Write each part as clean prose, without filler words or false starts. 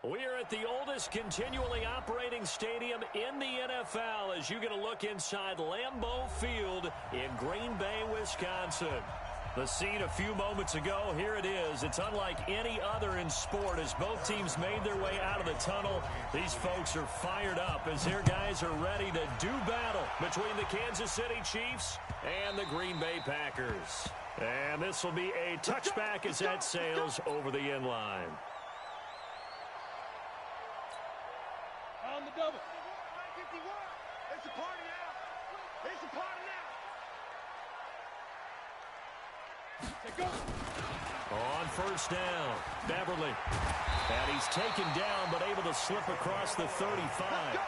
We are at the oldest continually operating stadium in the NFL as you get a look inside Lambeau Field in Green Bay, Wisconsin. The scene a few moments ago, here it is. It's unlike any other in sport as both teams made their way out of the tunnel. These folks are fired up as their guys are ready to do battle between the Kansas City Chiefs and the Green Bay Packers. And this will be a touchback as that sails over the end line. On the double. 51. It's a party now. It's a party now. Go. On first down, Beverly. And he's taken down but able to slip across the 35.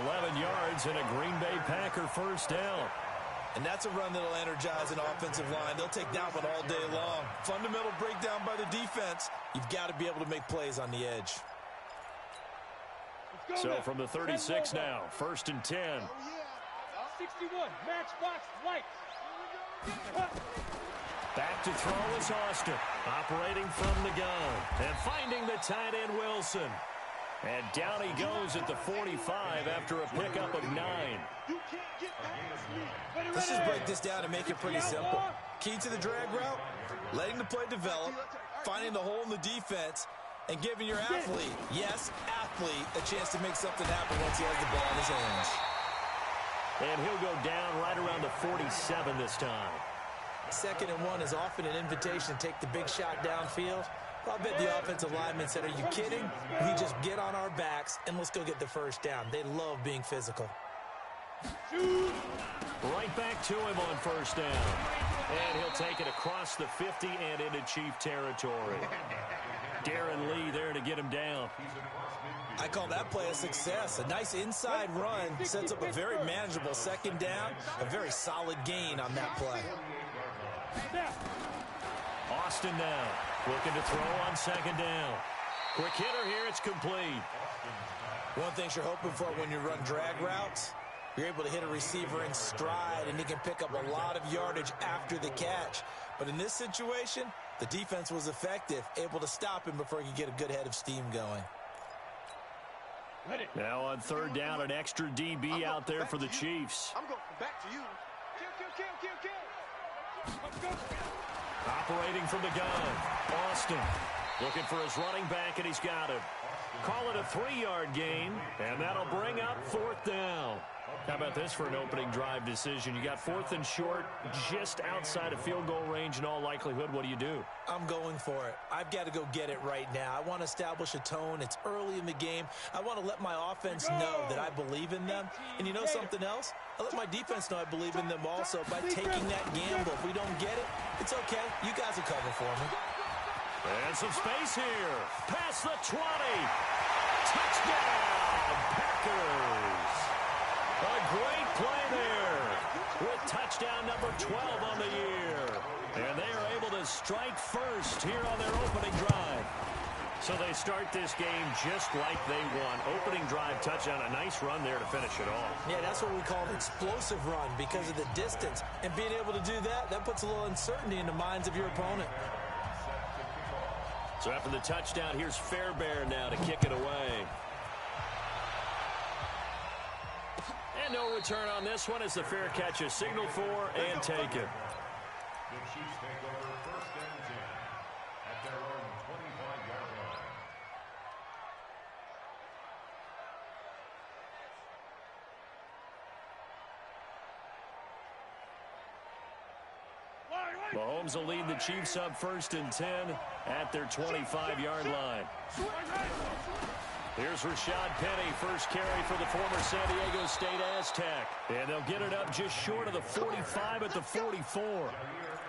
11 yards and a Green Bay Packer first down. And that's a run that'll energize an offensive line. They'll take that one all day long. Fundamental breakdown by the defense. You've got to be able to make plays on the edge. So from the 36 now, first and 10. 61, matchbox lights. Back to throw is Austin, operating from the gun. And finding the tight end Wilson. And down he goes at the 45 after a pickup of 9. Let's just break this down and make it pretty simple. Key to the drag route, letting the play develop, finding the hole in the defense, and giving your athlete, yes, athlete, a chance to make something happen once he has the ball in his hands. And he'll go down right around the 47 this time. 2nd and 1 is often an invitation to take the big shot downfield. I'll bet the offensive lineman said, are you kidding? We just get on our backs and let's go get the first down. They love being physical. Right back to him on first down. And he'll take it across the 50 and into Chief territory. Darren Lee there to get him down. I call that play a success. A nice inside run sets up a very manageable 2nd down. A very solid gain on that play. Austin now looking to throw on 2nd down. Quick hitter here, it's complete. One thing you're hoping for when you run drag routes, you're able to hit a receiver in stride and he can pick up a lot of yardage after the catch. But in this situation, the defense was effective, able to stop him before he could get a good head of steam going. Now on 3rd down, an extra DB out there for the Chiefs. I'm going back to you. Kill. Operating from the gun, Austin looking for his running back, and he's got him. Call it a 3-yard gain, and that'll bring up 4th down. How about this for an opening drive decision? You got 4th and short, just outside of field goal range in all likelihood. What do you do? I'm going for it. I've got to go get it right now. I want to establish a tone. It's early in the game. I want to let my offense know that I believe in them. And you know something else? I let my defense know I believe in them also by taking that gamble. If we don't get it, it's okay. You guys will cover for me. And some space here. Past the 20. Touchdown, Packers. A great play there with touchdown number 12 on the year. And they are able to strike first here on their opening drive. So they start this game just like they won. Opening drive touchdown, a nice run there to finish it off. Yeah, that's what we call an explosive run because of the distance. And being able to do that, that puts a little uncertainty in the minds of your opponent. So after the touchdown, here's Fairbairn now to kick it away. And no return on this one as the fair catch is signaled for and taken. The Chiefs take over 1st and 10 at their own 25-yard line. Mahomes will lead the Chiefs up 1st and 10 at their 25-yard line. Here's Rashad Penny, first carry for the former San Diego State Aztec. And they'll get it up just short of the 45 at the 44.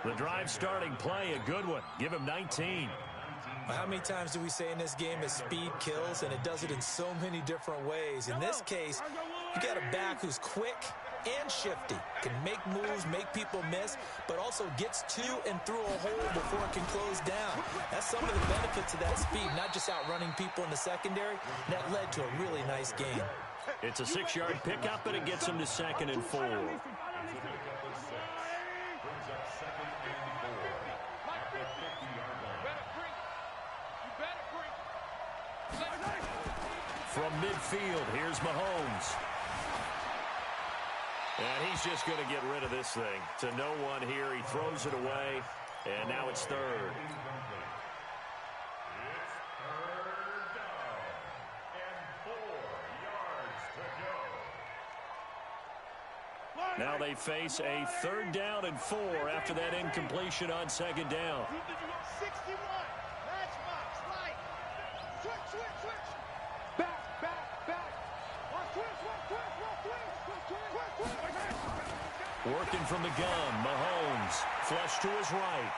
The drive starting play, a good one. Give him 19. How many times do we say in this game that speed kills, and it does it in so many different ways? In this case, you got a back who's quick and shifty, can make moves, make people miss, but also gets to and through a hole before it can close down. That's some of the benefits of that speed, not just outrunning people in the secondary. That led to a really nice game. It's a 6-yard pickup, and it gets him to 2nd and 4. From midfield, here's Mahomes. And he's just going to get rid of this thing. To no one here, he throws it away, and now it's third. Now they face a 3rd down and 4 after that incompletion on 2nd down. 61. Matchbox, right. Switch. Back. Switch. Working from the gun, Mahomes. Flush to his right.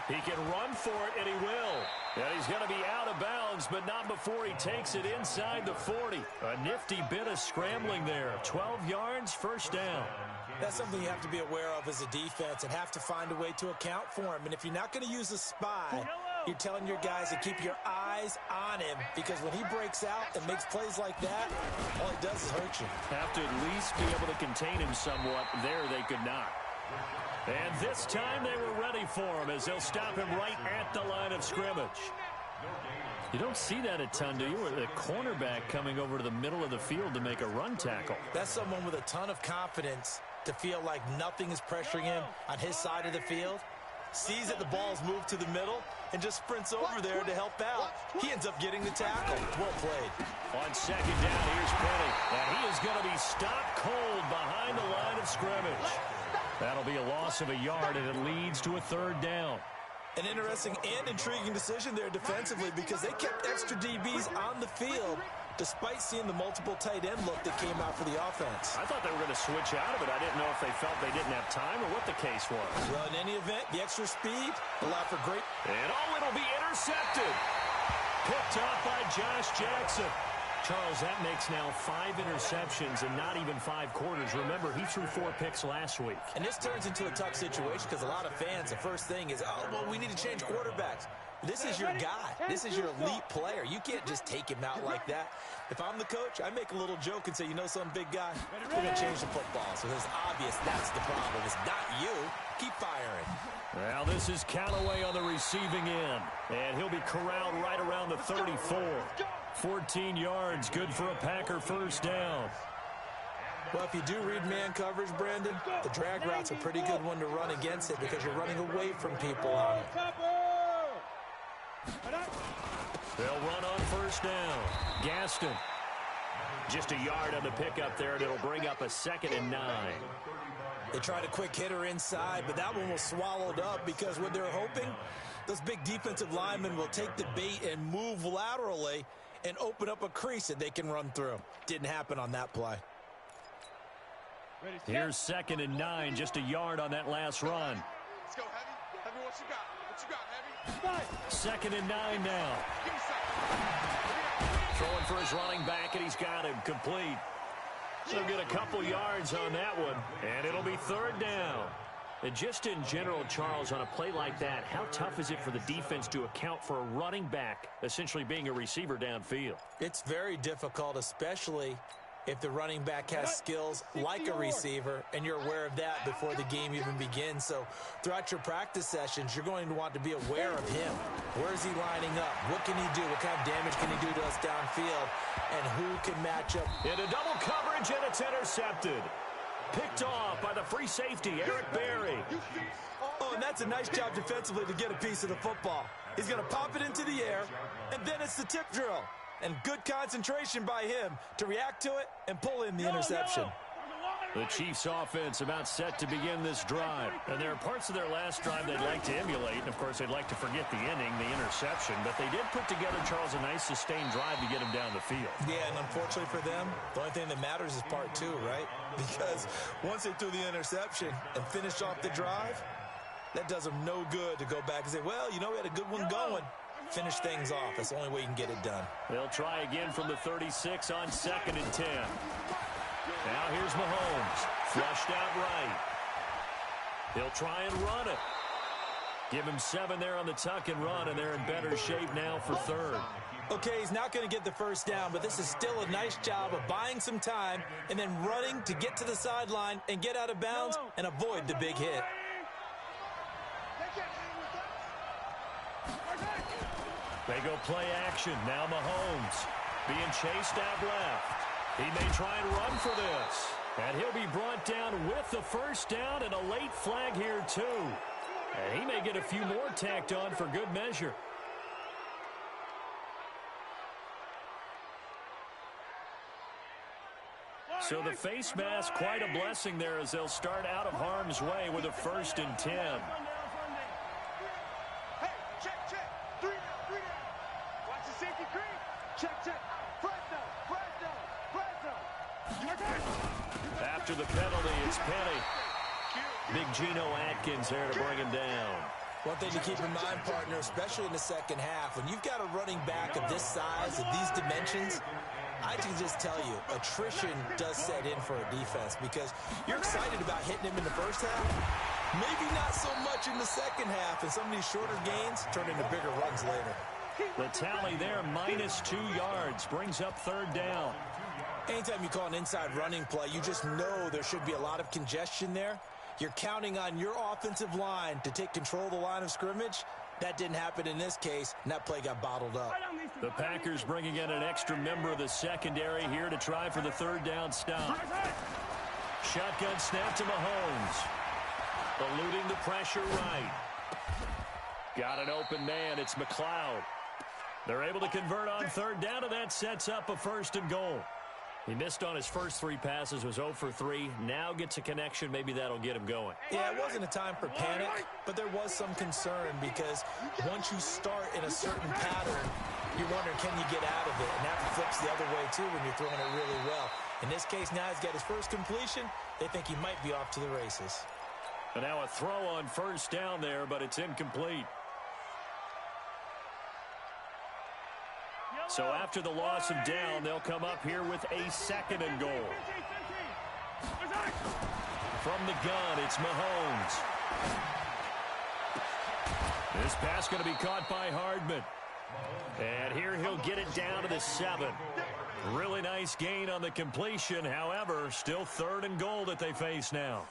He can run for it, and he will. And he's going to be out of bounds, but not before he takes it inside the 40. A nifty bit of scrambling there. 12 yards, 1st down. That's something you have to be aware of as a defense and have to find a way to account for him. And if you're not going to use a spy, you're telling your guys to keep your eyes on him, because when he breaks out and makes plays like that, all he does is hurt you. Have to at least be able to contain him somewhat. There they could not. And this time they were ready for him as they'll stop him right at the line of scrimmage. You don't see that a ton, do you? Or the cornerback coming over to the middle of the field to make a run tackle. That's someone with a ton of confidence to feel like nothing is pressuring him on his side of the field. Sees that the ball's moved to the middle and just sprints over there to help out. He ends up getting the tackle. Well played. On 2nd down, here's Penny. And he is going to be stopped cold behind the line of scrimmage. That'll be a loss of a yard, and it leads to a 3rd down. An interesting and intriguing decision there defensively, because they kept extra DBs on the field despite seeing the multiple tight end look that came out for the offense. I thought they were going to switch out of it. I didn't know if they felt they didn't have time or what the case was. Well, in any event, the extra speed allowed for great... And it'll be intercepted. Picked off by Josh Jackson. Charles, that makes now 5 interceptions in not even 5 quarters. Remember, he threw 4 picks last week. And this turns into a tough situation because a lot of fans, the first thing is, oh, well, we need to change quarterbacks. This is your guy. This is your elite player. You can't just take him out like that. If I'm the coach, I make a little joke and say, you know some big guy, we're going to change the football. So it's obvious that's the problem. It's not you. Keep firing. Well, this is Callaway on the receiving end. And he'll be corralled right around the 34. 14 yards, good for a Packer 1st down. Well, if you do read man coverage, Brandon, the drag route's a pretty good one to run against it because you're running away from people on it. They'll run on 1st down. Gaston. Just a yard on the pickup there, and it'll bring up a 2nd and 9. They tried a quick hitter inside, but that one was swallowed up because what they're hoping, those big defensive linemen will take the bait and move laterally and open up a crease that they can run through. Didn't happen on that play. Here's 2nd and 9, just a yard on that last run. Let's go, Heavy. Heavy, what you got? What you got, Heavy? 2nd and 9 now. Give me something. Throwing for his running back, and he's got him complete. So get a couple yards on that one, and it'll be 3rd down. And just in general, Charles, on a play like that, how tough is it for the defense to account for a running back essentially being a receiver downfield? It's very difficult, especially if the running back has skills like a receiver, and you're aware of that before the game even begins. So throughout your practice sessions, you're going to want to be aware of him. Where is he lining up? What can he do? What kind of damage can he do to us downfield? And who can match up? Into double coverage, and it's intercepted. Picked off by the free safety, Eric Berry. Oh, and that's a nice job defensively to get a piece of the football. He's going to pop it into the air, and then it's the tip drill. And good concentration by him to react to it and pull in the interception. The Chiefs offense about set to begin this drive. And there are parts of their last drive they'd like to emulate. And, of course, they'd like to forget the inning, the interception. But they did put together, Charles, a nice sustained drive to get him down the field. Yeah, and unfortunately for them, the only thing that matters is part 2, right? Because once they threw the interception and finished off the drive, that does them no good to go back and say, well, you know, we had a good one going. Finish things off. That's the only way you can get it done. They'll try again from the 36 on 2nd and 10. Now here's Mahomes. Flushed out right. He'll try and run it. Give him 7 there on the tuck and run, and they're in better shape now for 3rd. Okay, he's not going to get the first down, but this is still a nice job of buying some time and then running to get to the sideline and get out of bounds and avoid the big hit. They go play action. Now Mahomes. being chased out left. He may try and run for this. And he'll be brought down with the first down and a late flag here, too. And he may get a few more tacked on for good measure. So the face mask, quite a blessing there as they'll start out of harm's way with a 1st and 10. Hey, check, check. 3 down, 3 down. Watch the safety creep. Check, check. Fresno, Fresno, Fresno. After the penalty, it's Penny. Big Geno Atkins there to bring him down. One thing to keep in mind, partner, especially in the second half, when you've got a running back of this size, of these dimensions, I can just tell you, attrition does set in for a defense because you're excited about hitting him in the first half. Maybe not so much in the second half, and some of these shorter gains turn into bigger runs later. The tally there, -2 yards, brings up 3rd down. Anytime you call an inside running play, you just know there should be a lot of congestion there. You're counting on your offensive line to take control of the line of scrimmage. That didn't happen in this case, and that play got bottled up. The Packers bringing in an extra member of the secondary here to try for the 3rd down stop. Shotgun snap to Mahomes. Eluding the pressure right. Got an open man. It's McLeod. They're able to convert on 3rd down, and that sets up a 1st and goal. He missed on his first 3 passes, was 0 for 3. Now gets a connection. Maybe that'll get him going. Yeah, it wasn't a time for panic, but there was some concern because once you start in a certain pattern, you're wondering, can you get out of it? And that flips the other way, too, when you're throwing it really well. In this case, now he's got his first completion. They think he might be off to the races. And now a throw on 1st down there, but it's incomplete. So after the loss of down, they'll come up here with a 2nd and goal. From the gun, it's Mahomes. This pass going to be caught by Hardman. And here he'll get it down to the 7. Really nice gain on the completion. However, still 3rd and goal that they face now.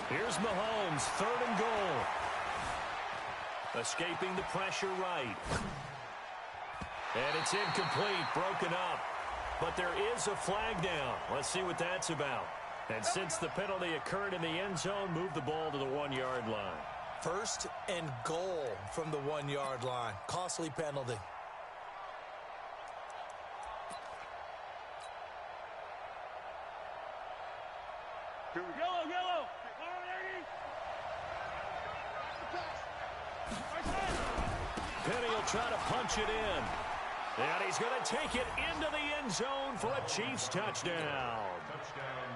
Here's Mahomes, 3rd and goal. Escaping the pressure right. And it's incomplete, broken up. But there is a flag down. Let's see what that's about. And since the penalty occurred in the end zone, move the ball to the 1-yard line. 1st and goal from the 1-yard line. Costly penalty. Yellow. Penny will try to punch it in. And he's going to take it into the end zone for a Chiefs touchdown.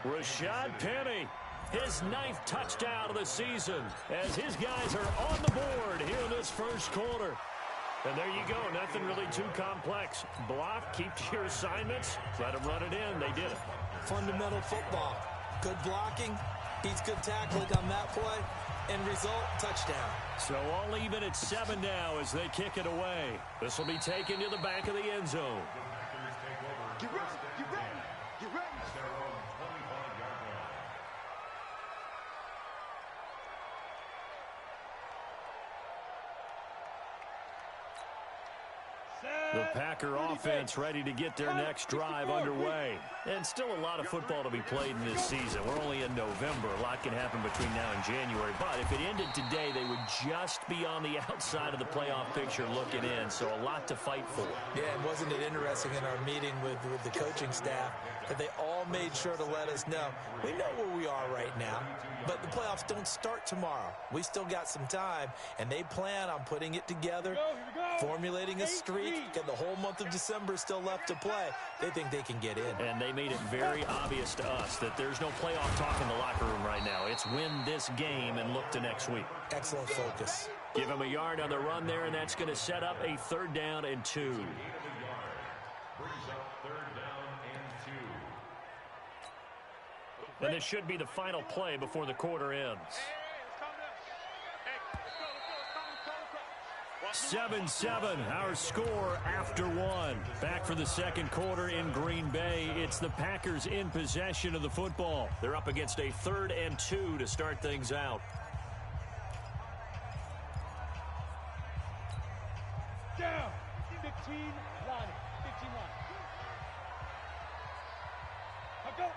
Rashad Penny, his 9th touchdown of the season, as his guys are on the board here in this first quarter. And there you go, nothing really too complex. Block, keep to your assignments, let them run it in. They did it. Fundamental football. Good blocking, beats good tackling on that play. End result, touchdown. So all even at 7 now as they kick it away. This will be taken to the back of the end zone. Get ready, get ready, get ready. The Packer offense ready to get their next drive underway. And still a lot of football to be played in this season. We're only in November. A lot can happen between now and January. But if it ended today, they would just be on the outside of the playoff picture looking in. So a lot to fight for. Yeah, and wasn't it interesting in our meeting with the coaching staff that they all made sure to let us know, we know where we are right now, but the playoffs don't start tomorrow. We still got some time, and they plan on putting it together, formulating a streak, and the whole month of December still left to play. They think they can get in. And they made it very obvious to us that there's no playoff talk in the locker room right now. It's win this game and look to next week. Excellent focus. Give him a yard on the run there, and that's going to set up a 3rd down and 2. And this should be the final play before the quarter ends. 7-7, our score after one. Back for the second quarter in Green Bay. It's the Packers in possession of the football. They're up against a 3rd and 2 to start things out. Down. 15 line. 15 line. Now go.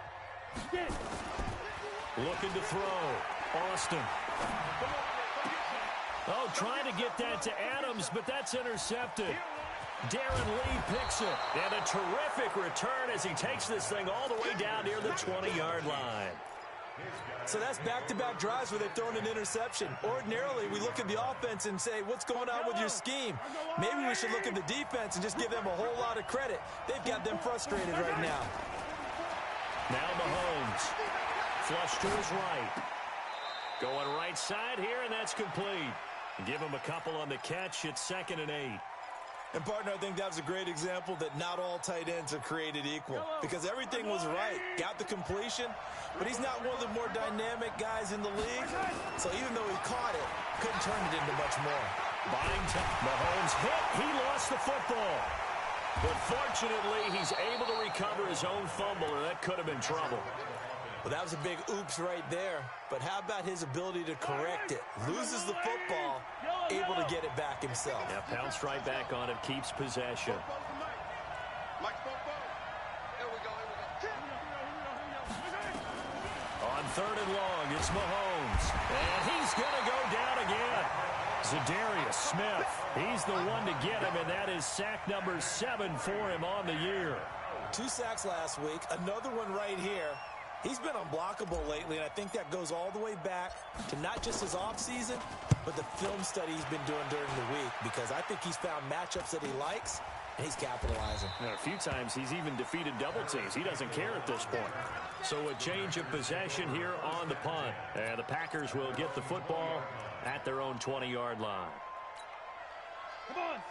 Get it. Looking to throw. Austin. Oh, trying to get that to Adams, but that's intercepted. Darren Lee picks it. And a terrific return as he takes this thing all the way down near the 20-yard line. So that's back-to-back drives where they've thrown an interception. Ordinarily, we look at the offense and say, what's going on with your scheme? Maybe we should look at the defense and just give them a whole lot of credit. They've got them frustrated right now. Now Mahomes. Flush to his right. Going right side here, and that's complete. Give him a couple on the catch. It's 2nd and 8. And, partner, I think that was a great example that not all tight ends are created equal because everything was right. Got the completion, but he's not one of the more dynamic guys in the league. So even though he caught it, couldn't turn it into much more. Buying time. Mahomes hit. He lost the football. But fortunately, he's able to recover his own fumble, or that could have been trouble. Well, that was a big oops right there. But how about his ability to correct it? Loses the football, able to get it back himself. Yeah, pounced right back on it, keeps possession. On 3rd and long, it's Mahomes. And he's going to go down again. Za'Darius Smith, he's the one to get him, and that is sack number 7 for him on the year. 2 sacks last week, another one right here. He's been unblockable lately, and I think that goes all the way back to not just his offseason, but the film study he's been doing during the week, because I think he's found matchups that he likes, and he's capitalizing. A few times he's even defeated double teams. He doesn't care at this point. So a change of possession here on the punt. And the Packers will get the football at their own 20-yard line.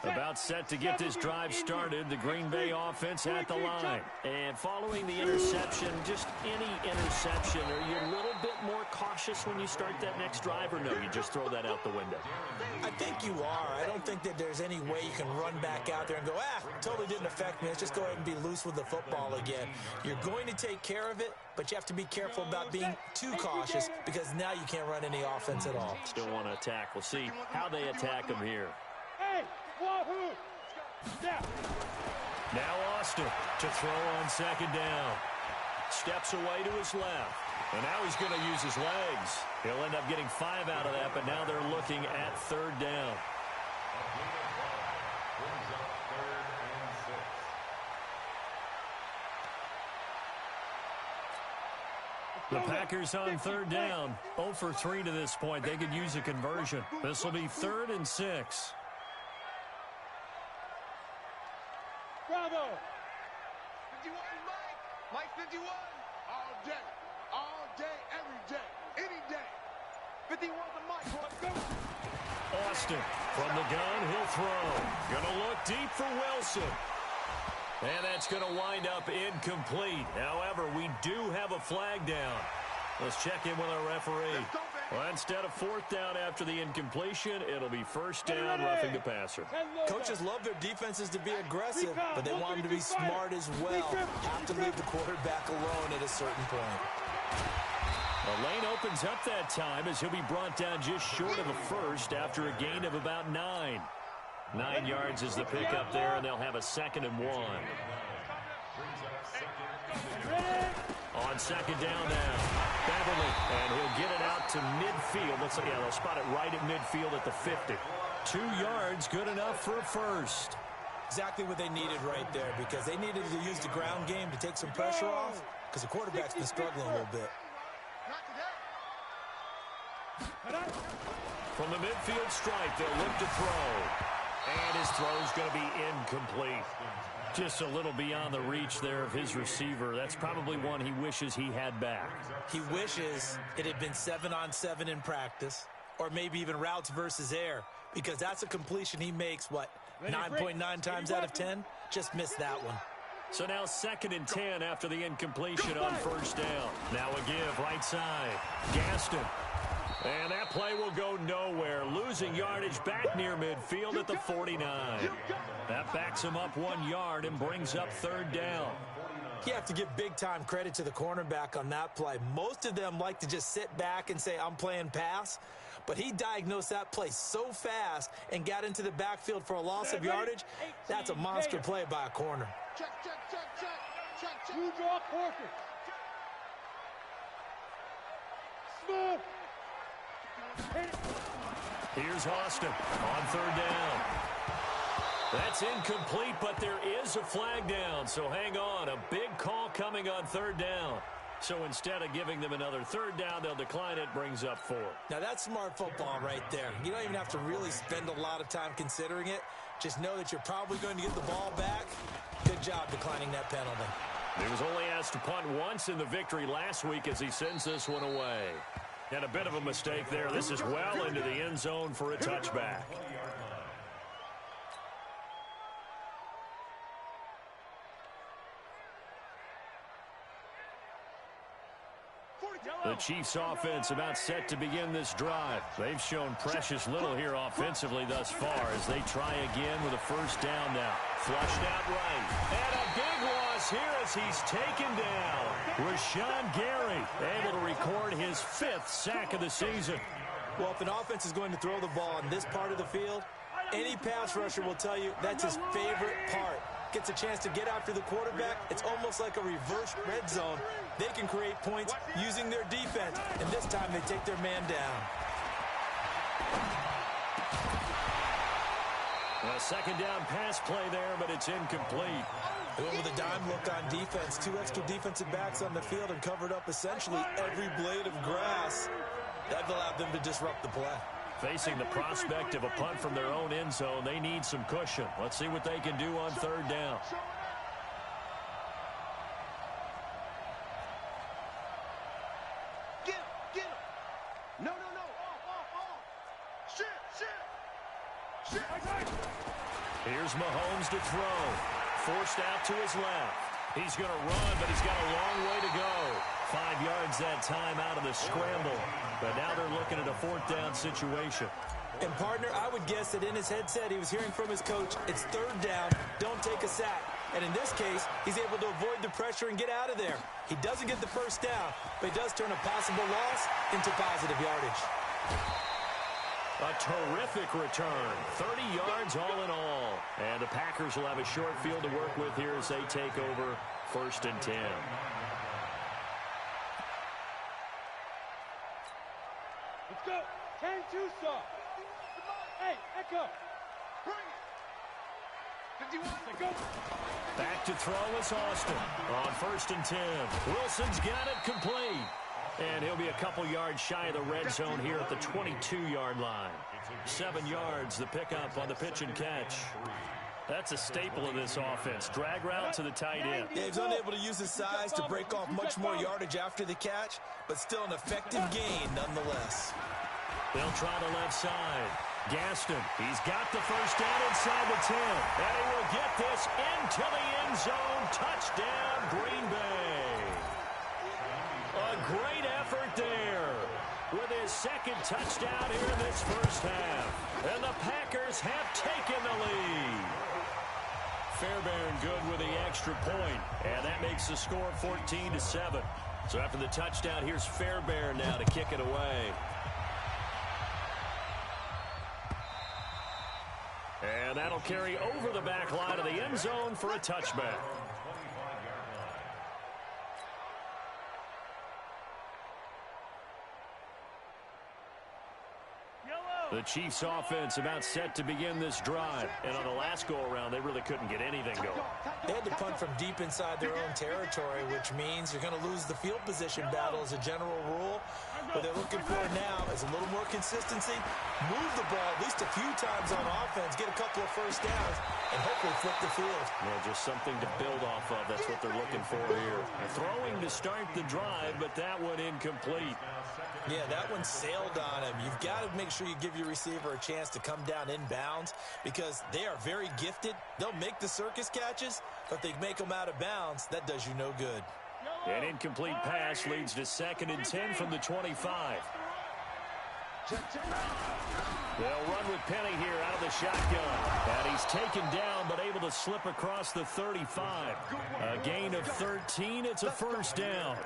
About set to get this drive started, the Green Bay offense at the line. And following the interception, just any interception, are you a little bit more cautious when you start that next drive, or no, you just throw that out the window? I think you are. I don't think that there's any way you can run back out there and go, totally didn't affect me. Let's just go ahead and be loose with the football again. You're going to take care of it, but you have to be careful about being too cautious because now you can't run any offense at all. Still want to attack. We'll see how they attack him here. Now Austin to throw on 2nd down. Steps away to his left. And now he's going to use his legs. He'll end up getting 5 out of that, but now they're looking at 3rd down. The Packers on 3rd down. 0 for 3 to this point. They could use a conversion. This will be 3rd and 6. Bravo! 51, Mike 51. All day, every day, any day. 51 to Mike, let's go. Austin from the gun, he'll throw. Gonna look deep for Wilson. And that's going to wind up incomplete. However, we do have a flag down. Let's check in with our referee. Well, instead of 4th down after the incompletion, it'll be 1st down, roughing the passer. Coaches love their defenses to be aggressive, but they want them to be smart as well. Have to leave the quarterback alone at a certain point. The lane opens up that time as he'll be brought down just short of a first after a gain of about 9. 9 yards is the pickup there, and they'll have a 2nd and 1. On 2nd down now, Beverly, and he'll get it out to midfield. Looks like, they'll spot it right at midfield at the 50. 2 yards, good enough for a first. Exactly what they needed right there, because they needed to use the ground game to take some pressure off, because the quarterback's been struggling a little bit. From the midfield stripe, they'll look to throw. And his throw's going to be incomplete. Just a little beyond the reach there of his receiver. That's probably one he wishes he had back. He wishes it had been 7-on-7 in practice, or maybe even routes versus air, because that's a completion he makes, 9.9 times out of 10? Just missed that one. So now 2nd and 10 after the incompletion on 1st down. Now a give right side. Gaston. And that play will go nowhere, losing yardage back near midfield at the 49. That backs him up 1 yard and brings up third down. You have to give big-time credit to the cornerback on that play. Most of them like to just sit back and say, I'm playing pass. But he diagnosed that play so fast and got into the backfield for a loss of yardage. That's a monster play by a corner. Check. You draw quarter. Smooth. Here's Austin on third down. That's incomplete, but there is a flag down, so hang on. A big call coming on third down. So instead of giving them another third down, they'll decline it, brings up 4. Now, that's smart football right there. You don't even have to really spend a lot of time considering it. Just know that you're probably going to get the ball back. Good job declining that penalty. He was only asked to punt once in the victory last week as he sends this one away. And a bit of a mistake there. This is well into the end zone for a touchback. The Chiefs offense about set to begin this drive. They've shown precious little here offensively thus far as they try again with a first down now. Flushed out right. And a big loss here as he's taken down. Rashawn Gary able to record his 5th sack of the season. Well, if an offense is going to throw the ball in this part of the field, any pass rusher will tell you that's his favorite part. Gets a chance to get after the quarterback. It's almost like a reverse red zone. They can create points using their defense, and this time they take their man down. A second down pass play there, but it's incomplete. They went with a dime look on defense. 2 extra defensive backs on the field and covered up essentially every blade of grass. That allowed them to disrupt the play. Facing the prospect of a punt from their own end zone, they need some cushion. Let's see what they can do on third down. Get him. No. Off. Shit. Here's Mahomes to throw. Forced out to his left. He's going to run, but he's got a long way to go. 5 yards that time out of the scramble. But now they're looking at a 4th down situation. And, partner, I would guess that in his headset he was hearing from his coach, it's third down, don't take a sack. And in this case, he's able to avoid the pressure and get out of there. He doesn't get the first down, but he does turn a possible loss into positive yardage. A terrific return. 30 yards all in all. And the Packers will have a short field to work with here as they take over 1st and 10. Let's go. 10-2 soft. Hey, Echo. Bring it. 51. Go. Back to throw is Austin on 1st and 10. Wilson's got it complete. And he'll be a couple yards shy of the red zone here at the 22-yard line. 7 yards, the pickup on the pitch and catch. That's a staple of this offense. Drag route to the tight end. Yeah, he's unable to use his size to break off much more yardage after the catch, but still an effective gain nonetheless. They'll try the left side. Gaston, he's got the first down inside the 10. And he will get this into the end zone. Touchdown, Green Bay. A great effort there with his 2nd touchdown here in this first half. And the Packers have taken the lead. Fairbairn good with the extra point, and that makes the score 14-7. So after the touchdown, here's Fairbairn now to kick it away. And that'll carry over the back line of the end zone for a touchback. The Chiefs offense about set to begin this drive. And on the last go-around, they really couldn't get anything going. They had to punt from deep inside their own territory, which means you're going to lose the field position battle as a general rule. What they're looking for now is a little more consistency, move the ball at least a few times on offense, get a couple of first downs, and hopefully flip the field. Yeah, just something to build off of. That's what they're looking for here. Throwing to start the drive, but that one incomplete. Yeah, that one sailed on him. You've got to make sure you give your receiver a chance to come down inbounds because they are very gifted. They'll make the circus catches, but if they make them out of bounds, that does you no good. An incomplete pass leads to 2nd and 10 from the 25. They'll run with Penny here out of the shotgun. And he's taken down but able to slip across the 35. A gain of 13. It's a first down.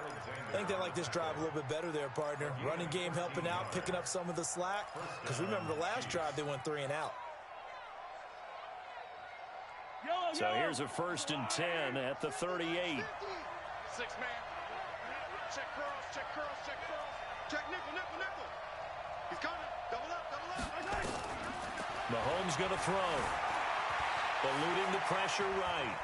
I think they like this drive a little bit better there, partner. Running game helping out, picking up some of the slack. Because remember the last drive, they went 3 and out. So here's a first and 10 at the 38. 6-man. Check curls, check curls, check curls. Check nickel, nickel, nickel. He's coming. Double up, double up. Mahomes going to throw. Eluding the pressure right.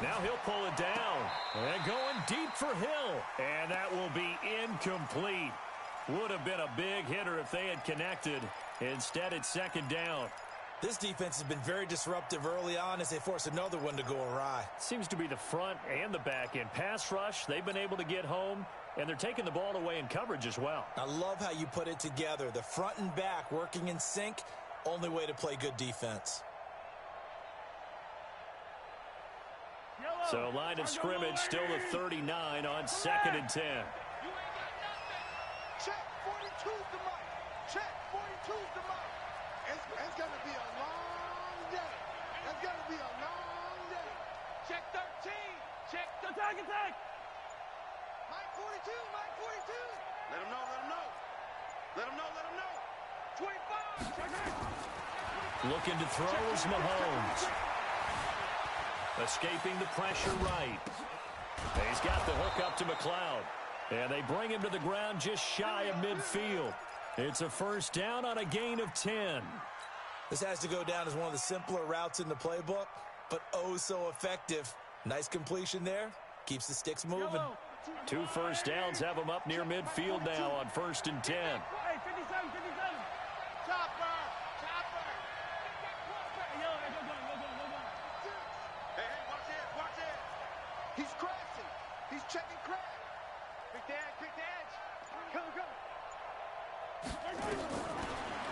Now he'll pull it down. And going deep for Hill. And that will be incomplete. Would have been a big hitter if they had connected. Instead, it's second down. This defense has been very disruptive early on as they force another one to go awry. Seems to be the front and the back end. Pass rush, they've been able to get home, and they're taking the ball away in coverage as well. I love how you put it together. The front and back working in sync, only way to play good defense. So line of scrimmage still the 39 on 2nd and 10. Check 42's the mic. Check 42's the mic. It's going to be a long day. It's going to be a long day. Check 13. Check the attack. Mike 42, Mike 42. Let him know, let him know. Let him know, let him know. 25. Check it. Looking to throw is Mahomes. Escaping the pressure right. He's got the hook up to McLeod. And they bring him to the ground just shy of midfield. It's a first down on a gain of 10. This has to go down as one of the simpler routes in the playbook, but oh so effective. Nice completion there. Keeps the sticks moving. 2 first downs have them up near midfield now on 1st and 10. Hey, 57. Chopper. Hey, watch it. He's crashing. He's checking crash. Quick the edge. Go.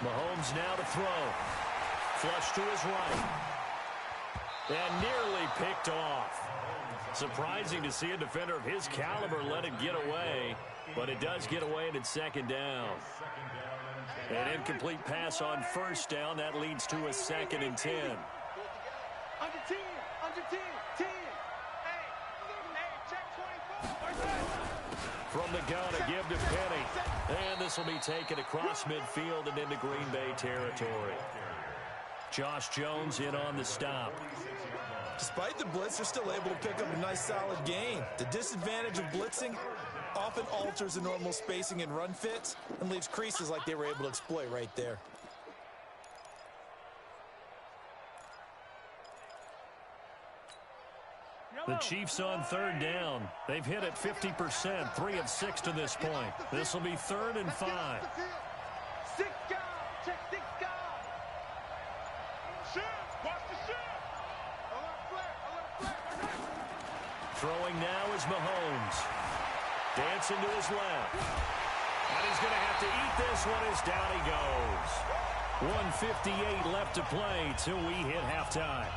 Mahomes now to throw. Flush to his right. And nearly picked off. Surprising to see a defender of his caliber let it get away. But it does get away and it's second down. An incomplete pass on first down. That leads to a 2nd and 10. Under 10. 10. Hey, check 24. From the gun, a give to Penny. And this will be taken across midfield and into Green Bay territory. Josh Jones in on the stop. Despite the blitz, they're still able to pick up a nice solid gain. The disadvantage of blitzing often alters the normal spacing and run fits and leaves creases like they were able to exploit right there. The Chiefs on 3rd down. They've hit it 50%, 3 of 6 to this point. This will be 3rd and 5. 6 guys. Check 6 guys. Shift. Watch the shift. Alert flare. Throwing now is Mahomes. Dancing to his left. And he's going to have to eat this one as down he goes. 1:58 left to play till we hit halftime.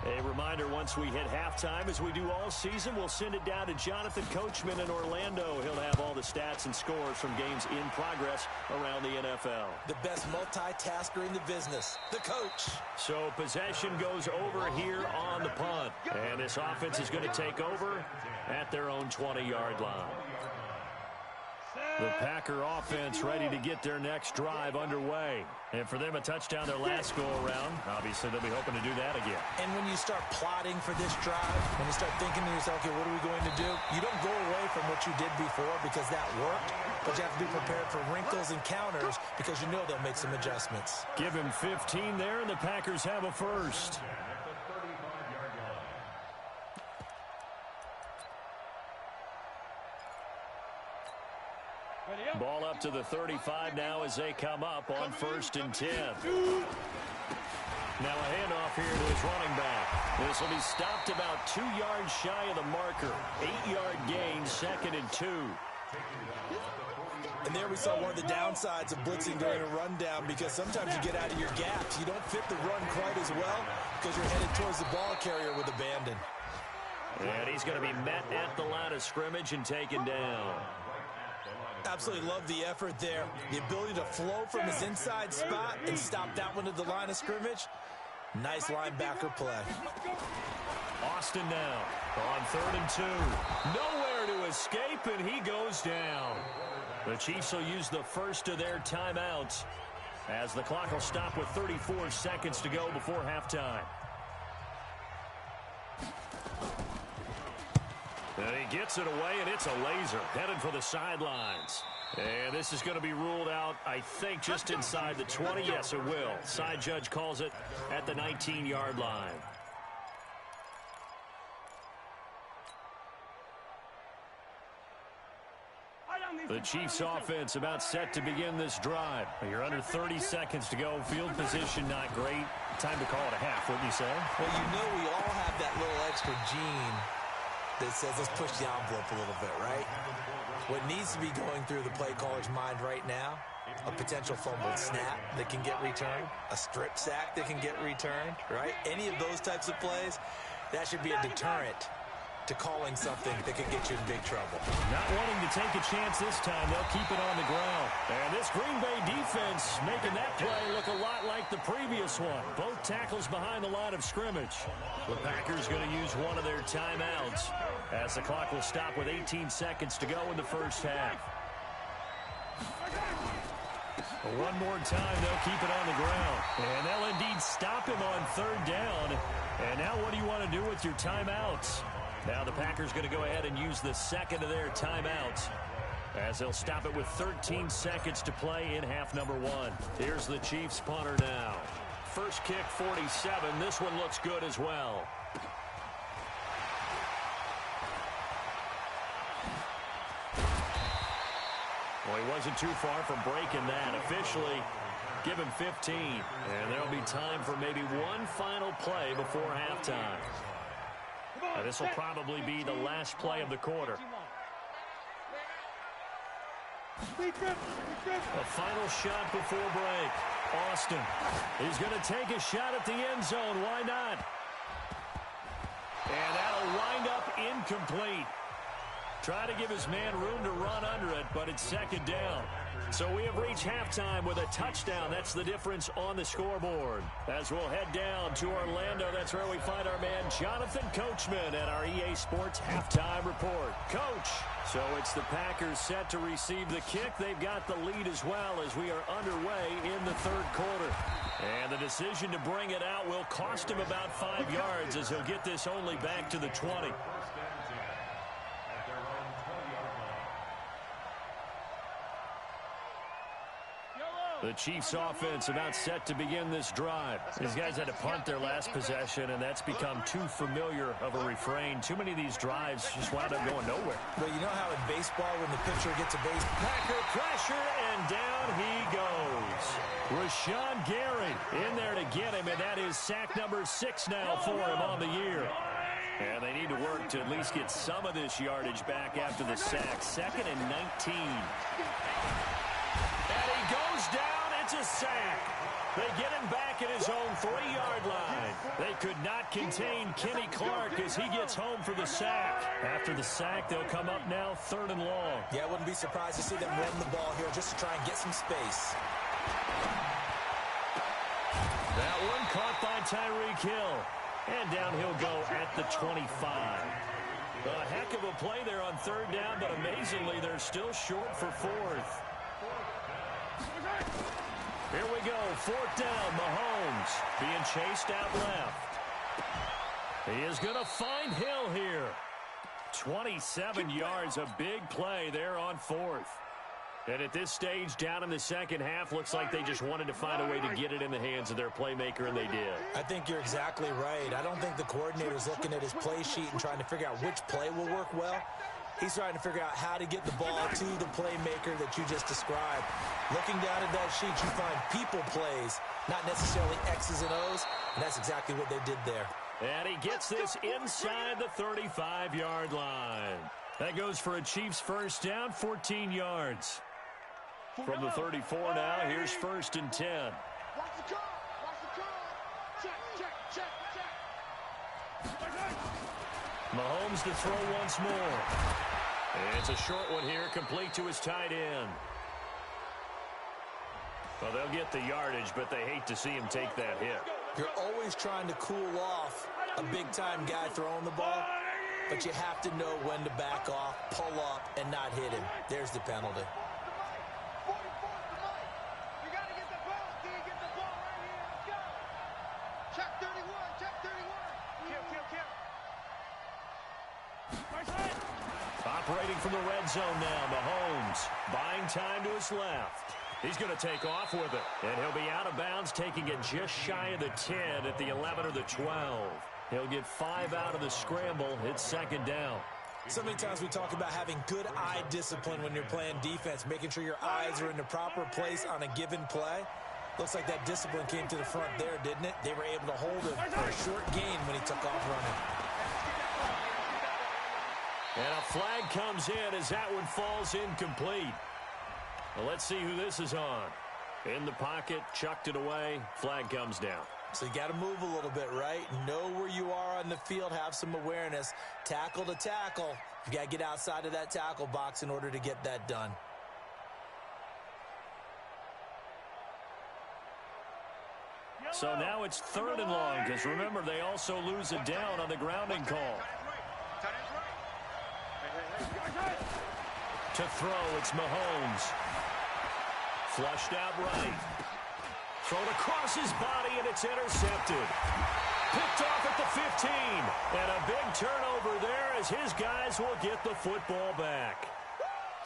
A reminder, once we hit halftime, as we do all season, we'll send it down to Jonathan Coachman in Orlando. He'll have all the stats and scores from games in progress around the NFL. The best multitasker in the business, the coach. So possession goes over here on the punt. And this offense is going to take over at their own 20-yard line. The Packer offense ready to get their next drive underway. And for them, a touchdown their last go-around. Obviously, they'll be hoping to do that again. And when you start plotting for this drive, when you start thinking to yourself, okay, what are we going to do? You don't go away from what you did before because that worked, but you have to be prepared for wrinkles and counters because you know they'll make some adjustments. Give him 15 there, and the Packers have a first. Ball up to the 35 now as they come up on 1st and 10. Now a handoff here to his running back. This will be stopped about 2 yards shy of the marker. 8-yard gain, 2nd and 2. And there we saw one of the downsides of blitzing during a rundown, because sometimes you get out of your gaps. You don't fit the run quite as well because you're headed towards the ball carrier with abandon. And he's going to be met at the line of scrimmage and taken down. Absolutely love the effort there. The ability to flow from his inside spot and stop that one at the line of scrimmage. Nice linebacker play. Austin now on 3rd and 2. Nowhere to escape, and he goes down. The Chiefs will use the first of their timeouts as the clock will stop with 34 seconds to go before halftime. And he gets it away, and it's a laser headed for the sidelines. And this is going to be ruled out, I think, just inside the 20. Yes, it will. Side judge calls it at the 19-yard line. The Chiefs offense about set to begin this drive. You're under 30 seconds to go. Field position not great. Time to call it a half, wouldn't you say? Well, you know we all have that little extra gene that says let's push the envelope a little bit, right? What needs to be going through the play caller's mind right now, a potential fumbled snap that can get returned, a strip sack that can get returned, right? Any of those types of plays, that should be a deterrent to calling something that could get you in big trouble. Not wanting to take a chance this time, they'll keep it on the ground. And this Green Bay defense making that play look a lot like the previous one. Both tackles behind the line of scrimmage. The Packers going to use one of their timeouts as the clock will stop with 18 seconds to go in the first half. One more time, they'll keep it on the ground. And they'll indeed stop him on 3rd down. And now what do you want to do with your timeouts? Now the Packers going to go ahead and use the second of their timeouts as they'll stop it with 13 seconds to play in half number 1. Here's the Chiefs punter now. First kick, 47. This one looks good as well. Well, he wasn't too far from breaking that. Officially, give him 15. And there'll be time for maybe one final play before halftime. This will probably be the last play of the quarter. A final shot before break. Austin. He's going to take a shot at the end zone. Why not? And that'll wind up incomplete. Try to give his man room to run under it, but it's 2nd down. So we have reached halftime with a touchdown. That's the difference on the scoreboard. As we'll head down to Orlando, that's where we find our man Jonathan Coachman at our EA Sports Halftime Report. Coach, so it's the Packers set to receive the kick. They've got the lead as well as we are underway in the 3rd quarter. And the decision to bring it out will cost him about 5 yards as he'll get this only back to the 20. The Chiefs offense about set to begin this drive. These guys had to punt their last possession, and that's become too familiar of a refrain. Too many of these drives just wound up going nowhere. But you know how in baseball when the pitcher gets a base... Packer pressure, and down he goes. Rashawn Gary in there to get him, and that is sack number 6 now for him on the year. And they need to work to at least get some of this yardage back after the sack. 2nd and 19. And he goes down. It's a sack. They get him back at his own 3-yard line. They could not contain Kenny Clark as he gets home for the sack. After the sack, they'll come up now 3rd and long. Yeah, I wouldn't be surprised to see them run the ball here just to try and get some space. That one caught by Tyreek Hill. And down he'll go at the 25. A heck of a play there on 3rd down, but amazingly, they're still short for 4th. Here we go, 4th down, Mahomes being chased out left. He is going to find Hill here. 27 yards, a big play there on 4th. And at this stage, down in the second half, looks like they just wanted to find a way to get it in the hands of their playmaker, and they did. I think you're exactly right. I don't think the coordinator's looking at his play sheet and trying to figure out which play will work well. He's trying to figure out how to get the ball to the playmaker that you just described. Looking down at that sheet, you find people plays, not necessarily X's and O's, and that's exactly what they did there. And he gets this inside the 35-yard line. That goes for a Chiefs first down, 14 yards. From the 34 now, here's 1st and 10. Watch the car. Watch the car. Check, check, check, check. Mahomes to throw once more. It's a short one here, complete to his tight end. Well, they'll get the yardage, but they hate to see him take that hit. You're always trying to cool off a big-time guy throwing the ball, but you have to know when to back off, pull up, and not hit him. There's the penalty. You got to get the ball, D. Get the ball right here. Let's go. Check 31. Check 31. Operating from the red zone now, Mahomes buying time to his left. He's going to take off with it, and he'll be out of bounds, taking it just shy of the 10 at the 11 or the 12. He'll get 5 out of the scramble. It's 2nd down. So many times we talk about having good eye discipline when you're playing defense, making sure your eyes are in the proper place on a given play. Looks like that discipline came to the front there, didn't it? They were able to hold him for a short gain when he took off running. And a flag comes in as that one falls incomplete. Well, let's see who this is on. In the pocket, chucked it away, flag comes down. So you got to move a little bit, right? Know where you are on the field, have some awareness. Tackle to tackle. You got to get outside of that tackle box in order to get that done. So now it's 3rd and long, because remember, they also lose it down on the grounding call. To throw, it's Mahomes. Flushed out right. Thrown across his body, and it's intercepted. Picked off at the 15. And a big turnover there as his guys will get the football back.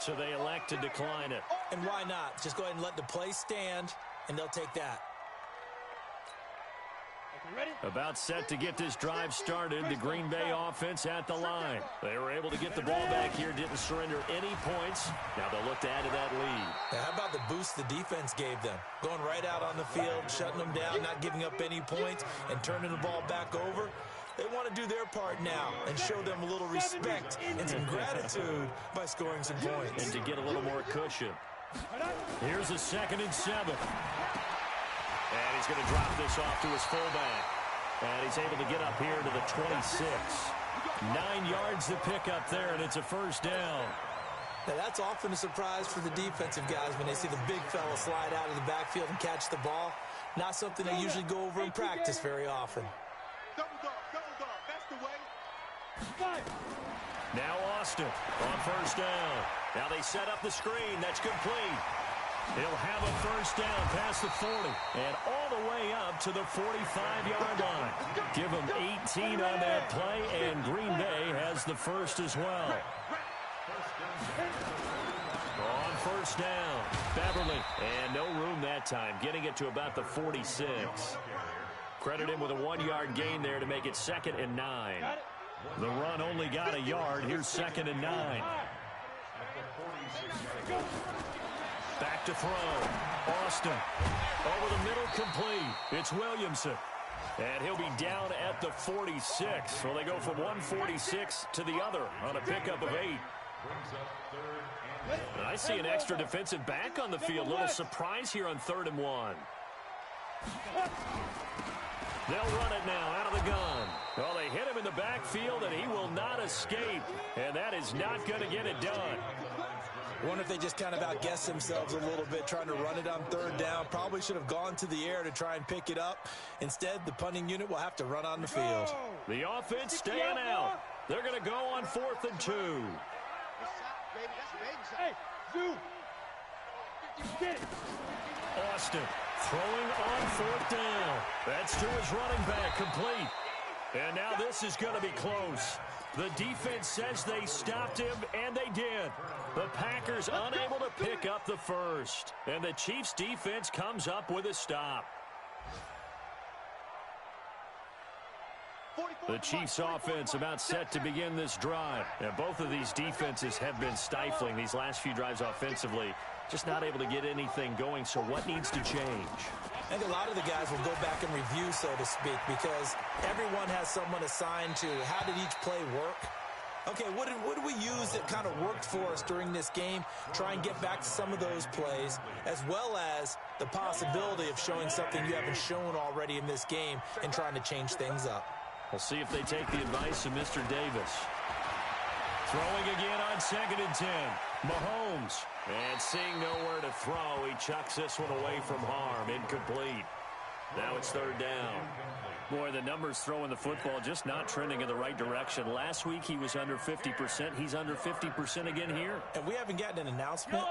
So they elect to decline it. And why not? Just go ahead and let the play stand, and they'll take that. About set to get this drive started, the Green Bay offense at the line. They were able to get the ball back here, didn't surrender any points. Now they'll look to add to that lead. Now, how about the boost the defense gave them? Going right out on the field, shutting them down, not giving up any points, and turning the ball back over. They want to do their part now and show them a little respect and some gratitude by scoring some points. And to get a little more cushion. Here's a 2nd and 7. And he's going to drop this off to his fullback. And he's able to get up here to the 26. 9 yards to pick up there, and it's a 1st down. Now, that's often a surprise for the defensive guys when they see the big fella slide out of the backfield and catch the ball. Not something they usually go over in practice very often. Double dog, that's the way. Now Austin on 1st down. Now they set up the screen. That's complete. He'll have a 1st down past the 40 and all the way up to the 45-yard line. Give him 18 on that play, and Green Bay has the 1st as well. On 1st down, Beverly, and no room that time, getting it to about the 46. Credit him with a 1-yard gain there to make it 2nd and 9. The run only got a yard. Here's 2nd and 9. Back to throw. Austin over the middle, complete. It's Williamson. And he'll be down at the 46. So they go from 146 to the other on a pickup of 8. And I see an extra defensive back on the field. Little surprise here on 3rd and 1. They'll run it now out of the gun. Well, they hit him in the backfield, and he will not escape. And that is not going to get it done. I wonder if they just kind of outguessed themselves a little bit, trying to run it on 3rd down. Probably should have gone to the air to try and pick it up. Instead, the punting unit will have to run on the field. The offense staying out. They're going to go on 4th and 2. Hey, Zoo. Get it. Austin throwing on 4th down. That's to his running back, complete. And now this is going to be close. The defense says they stopped him, and they did. The Packers unable to pick up the 1st. And the Chiefs' defense comes up with a stop. The Chiefs' offense about set to begin this drive. And both of these defenses have been stifling these last few drives offensively. Just not able to get anything going, so what needs to change? I think a lot of the guys will go back and review, so to speak, because everyone has someone assigned to how did each play work. Okay, what did we use that kind of worked for us during this game? Try and get back to some of those plays, as well as the possibility of showing something you haven't shown already in this game and trying to change things up. We'll see if they take the advice of Mr. Davis. Throwing again on 2nd and 10. Mahomes. And seeing nowhere to throw, he chucks this one away from harm. Incomplete. Now it's 3rd down. Boy, the numbers throwing the football just not trending in the right direction. Last week he was under 50%. He's under 50% again here. And we haven't gotten an announcement,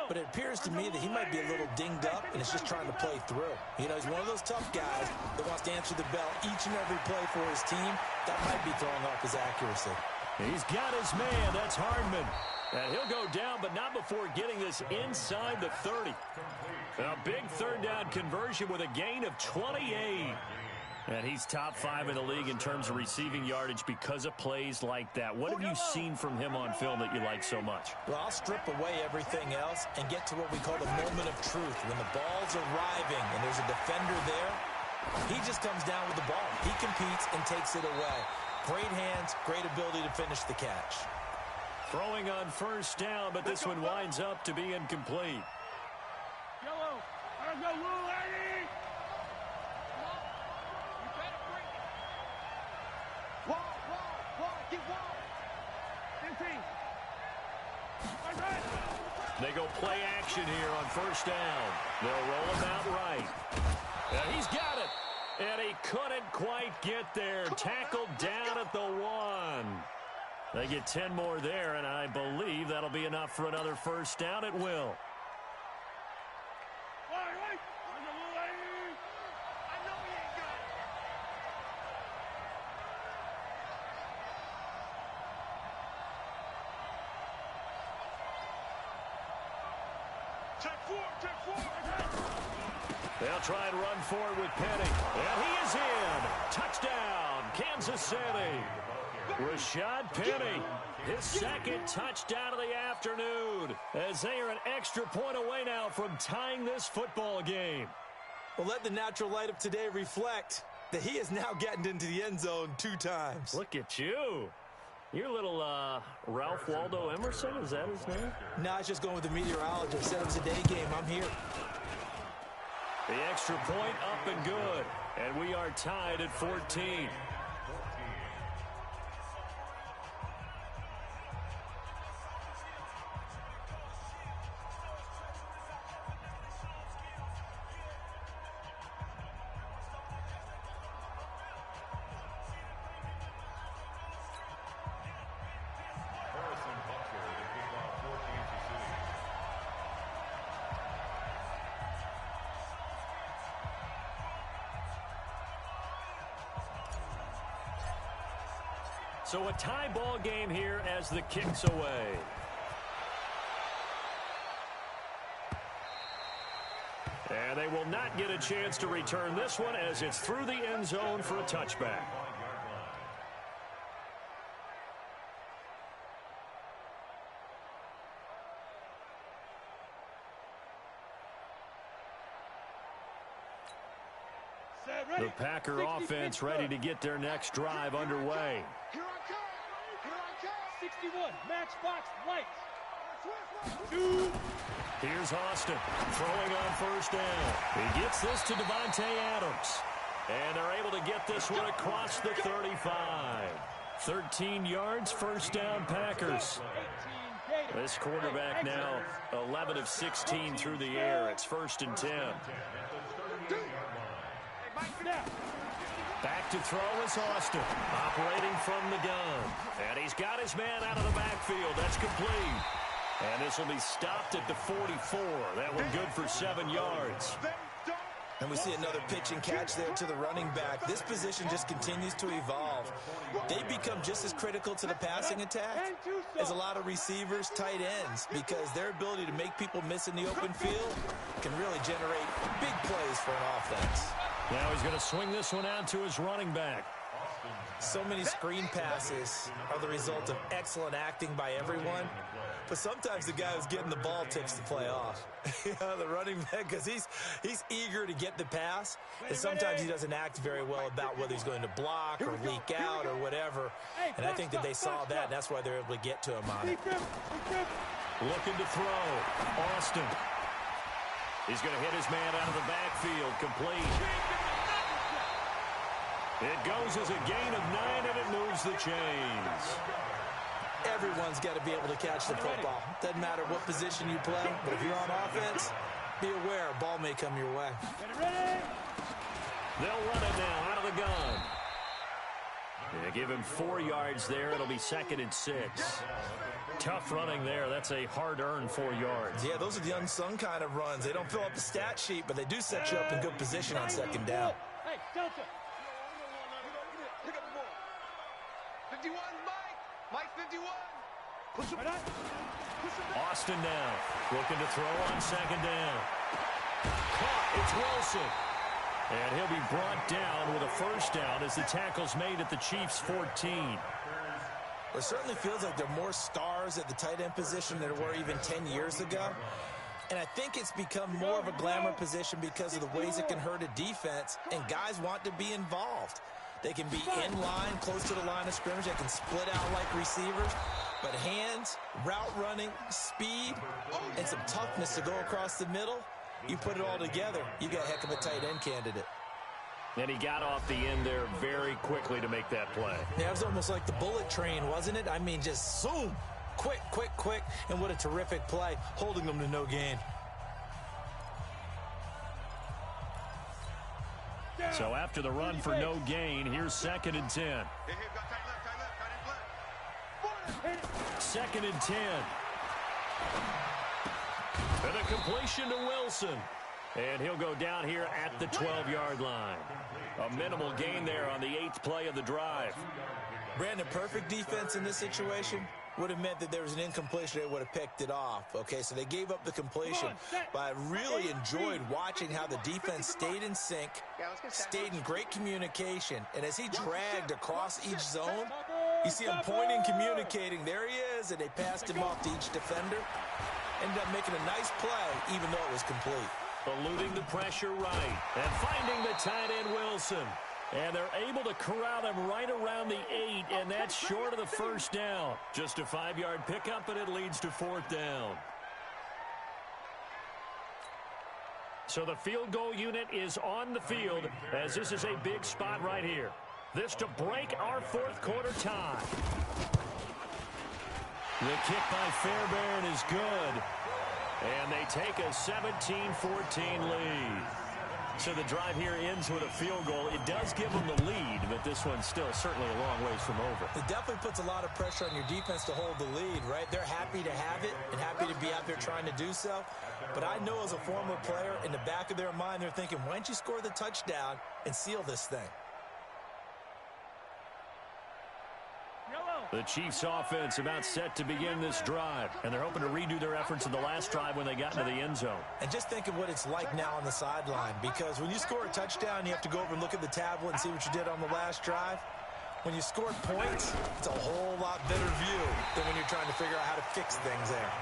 but it appears to me that he might be a little dinged up and is just trying to play through. You know, he's one of those tough guys that wants to answer the bell each and every play for his team. That might be throwing off his accuracy. He's got his man. That's Hardman. And he'll go down, but not before getting this inside the 30. A big 3rd down conversion with a gain of 28. And he's top 5 in the league in terms of receiving yardage because of plays like that. What have you seen from him on film that you like so much? Well, I'll strip away everything else and get to what we call the moment of truth. When the ball's arriving and there's a defender there, he just comes down with the ball. He competes and takes it away. Great hands, great ability to finish the catch. Throwing on 1st down, but this one winds up to be incomplete. Yellow. Let's go, Lou, lady. Get wide. 15. They go play action here on 1st down. They'll roll him out right. And he's got it. And he couldn't quite get there. Tackled down at the 1. They get 10 more there, and I believe that'll be enough for another 1st down. It will. They'll try and run forward with Penny. And he is in. Touchdown, Kansas City. Rashad Penny, his 2nd touchdown of the afternoon, as they are an extra point away now from tying this football game. Well, let the natural light of today reflect that he is now getting into the end zone 2 times. Look at you. You're a little Ralph Waldo Emerson, is that his name? No, I was just going with the meteorologist. Said it was a day game. I'm here. The extra point up and good. And we are tied at 14. So a tie ball game here as the kick's away. And they will not get a chance to return this one as it's through the end zone for a touchback. The Packer offense ready to get their next drive underway. Here I come. 61, matchbox lights. Here's Austin throwing on 1st down. He gets this to Devontae Adams. And they're able to get this one across the 35. 13 yards, 1st down Packers. This quarterback now 11 of 16 through the air. It's 1st and 10. Back to throw is Austin, operating from the gun. And he's got his man out of the backfield. That's complete. And this will be stopped at the 44. That one good for 7 yards. And we see another pitch and catch there to the running back. This position just continues to evolve. They become just as critical to the passing attack as a lot of receivers, tight ends, because their ability to make people miss in the open field can really generate big plays for an offense. Now he's going to swing this one out to his running back. So many screen passes are the result of excellent acting by everyone. But sometimes the guy who's getting the ball tips the play off. The running back, because he's eager to get the pass, and sometimes he doesn't act very well about whether he's going to block or leak out or whatever. And I think that they saw that, and that's why they're able to get to him on it. Looking to throw. Austin. He's going to hit his man out of the backfield. Complete. It goes as a gain of 9, and it moves the chains. Everyone's got to be able to catch the football. Doesn't matter what position you play, but if you're on offense, be aware a ball may come your way. They'll run it now out of the gun. They give him 4 yards there. It'll be 2nd and 6. Tough running there. That's a hard-earned 4 yards. Yeah, those are the unsung kind of runs. They don't fill up the stat sheet, but they do set you up in good position on 2nd down. Hey, Delta. 51, Mike 51. Push him. Austin now looking to throw on 2nd down. Caught. It's Wilson. And he'll be brought down with a 1st down as the tackle's made at the Chiefs' 14. It certainly feels like there are more stars at the tight end position than there were even 10 years ago. And I think it's become more of a glamour position because of the ways it can hurt a defense, and guys want to be involved. They can be in line, close to the line of scrimmage. They can split out like receivers. But hands, route running, speed, and some toughness to go across the middle, you put it all together, you got a heck of a tight end candidate. And he got off the end there very quickly to make that play. Yeah, it was almost like the bullet train, wasn't it? I mean, just zoom, quick, and what a terrific play, holding them to no gain. So after the run for no gain, here's 2nd and 10. 2nd and 10. And a completion to Wilson. And he'll go down here at the 12-yard line. A minimal gain there on the 8th play of the drive. Brandon, perfect defense in this situation would have meant that there was an incompletion. They would have picked it off. Okay, so they gave up the completion. But I really enjoyed watching how the defense stayed in sync, stayed in great communication. And as he dragged across each zone, you see him pointing, communicating. There he is, and they passed him off to each defender. Ended up making a nice play, even though it was complete. Eluding the pressure right. And finding the tight end, Wilson. And they're able to corral him right around the 8, and that's short of the 1st down. Just a 5-yard pickup, and it leads to 4th down. So the field goal unit is on the field, as this is a big spot right here. This to break our 4th quarter tie. The kick by Fairbairn is good. And they take a 17-14 lead. So the drive here ends with a field goal. It does give them the lead, but this one's still certainly a long ways from over. It definitely puts a lot of pressure on your defense to hold the lead, right? They're happy to have it and happy to be out there trying to do so. But I know as a former player, in the back of their mind, they're thinking, why don't you score the touchdown and seal this thing? The Chiefs offense about set to begin this drive, and they're hoping to redo their efforts in the last drive when they got into the end zone. And just think of what it's like now on the sideline, because when you score a touchdown, you have to go over and look at the tablet and see what you did on the last drive. When you score points, it's a whole lot better view than when you're trying to figure out how to fix things there.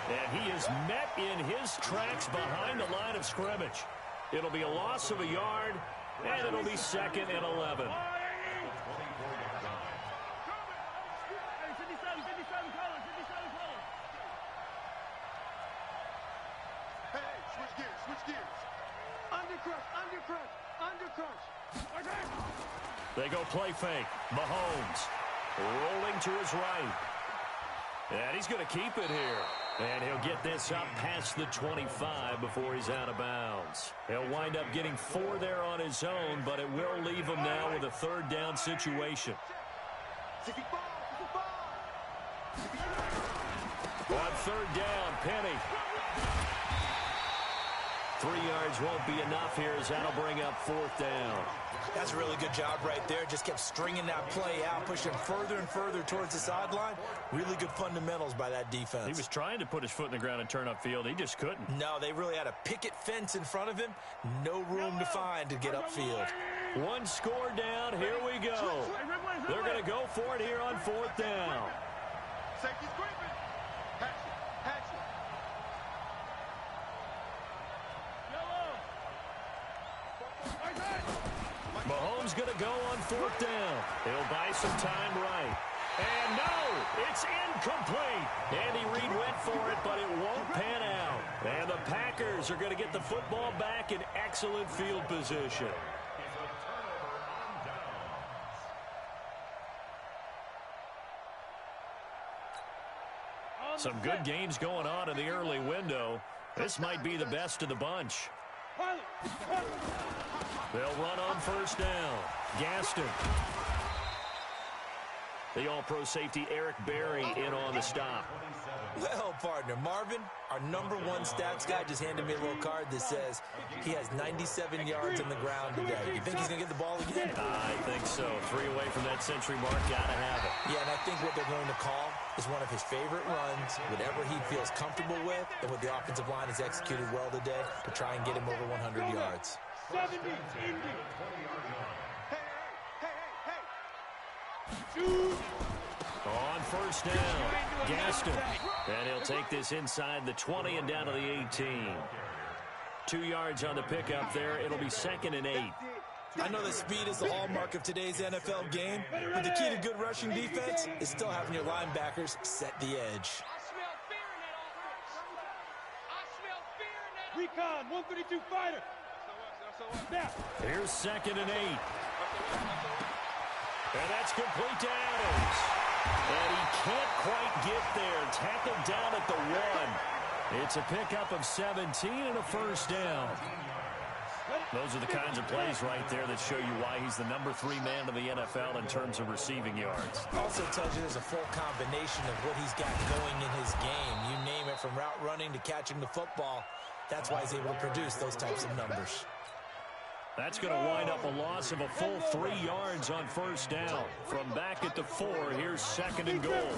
And he is met in his tracks behind the line of scrimmage. It'll be a loss of a yard, and it'll be 2nd and 11. They go play fake. Mahomes rolling to his right. And he's going to keep it here. And he'll get this up past the 25 before he's out of bounds. He'll wind up getting 4 there on his own, but it will leave him now with a 3rd down situation. On 3rd down, Penny. 3 yards won't be enough here as that'll bring up 4th down. That's a really good job right there. Just kept stringing that play out, pushing further and further towards the sideline. Really good fundamentals by that defense. He was trying to put his foot in the ground and turn upfield. He just couldn't. No, they really had a picket fence in front of him. No room to find to get upfield. 1 score down. Here we go. They're going to go for it here on 4th down. Safety's creeping. Pass it. move's going to go on 4th down. He'll buy some time right. And no, it's incomplete. Andy Reid went for it, but it won't pan out. And the Packers are going to get the football back in excellent field position. Some good games going on in the early window. This might be the best of the bunch. They'll run on 1st down. Gaston. The all-pro safety Eric Berry in on the stop. Well, partner, Marvin, our #1 stats guy just handed me a little card that says he has 97 yards on the ground today. You think he's going to get the ball again? I think so. 3 away from that century mark. Got to have it. Yeah, and I think what they're going to call is one of his favorite runs, whatever he feels comfortable with, and what the offensive line has executed well today to try and get him over 100 yards. 70, Indy. Hey. On 1st down, Gaston. And he'll take this inside the 20 and down to the 18. 2 yards on the pickup there. It'll be 2nd and 8. I know that speed is the hallmark of today's NFL game, but the key to good rushing defense is still having your linebackers set the edge. Recon, 132 fighter. Now. Here's 2nd and 8. And that's complete to Adams. And he can't quite get there. Tackled down at the 1. It's a pickup of 17 and a 1st down. Those are the kinds of plays right there that show you why he's the #3 man in the NFL in terms of receiving yards. Also tells you there's a full combination of what he's got going in his game. You name it, from route running to catching the football. That's why he's able to produce those types of numbers. That's going to wind up a loss of a full 3 yards on 1st down. From back at the 4, here's 2nd and goal.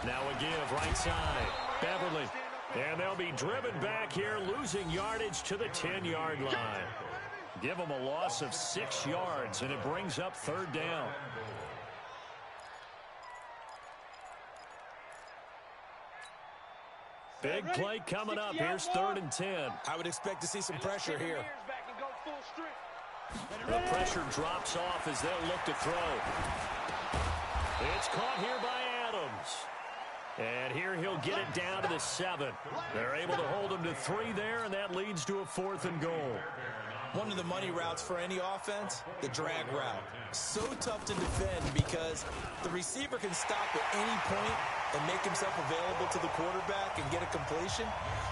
Now a give right side. Beverly. And they'll be driven back here, losing yardage to the 10-yard line. Give them a loss of 6 yards, and it brings up 3rd down. Big play coming up. Here's 3rd and 10. I would expect to see some pressure here. The pressure drops off as they'll look to throw. It's caught here by Adams. And here he'll get it down to the 7. They're able to hold him to 3 there, and that leads to a 4th and goal. One of the money routes for any offense, the drag route. So tough to defend because the receiver can stop at any point and make himself available to the quarterback and get a completion.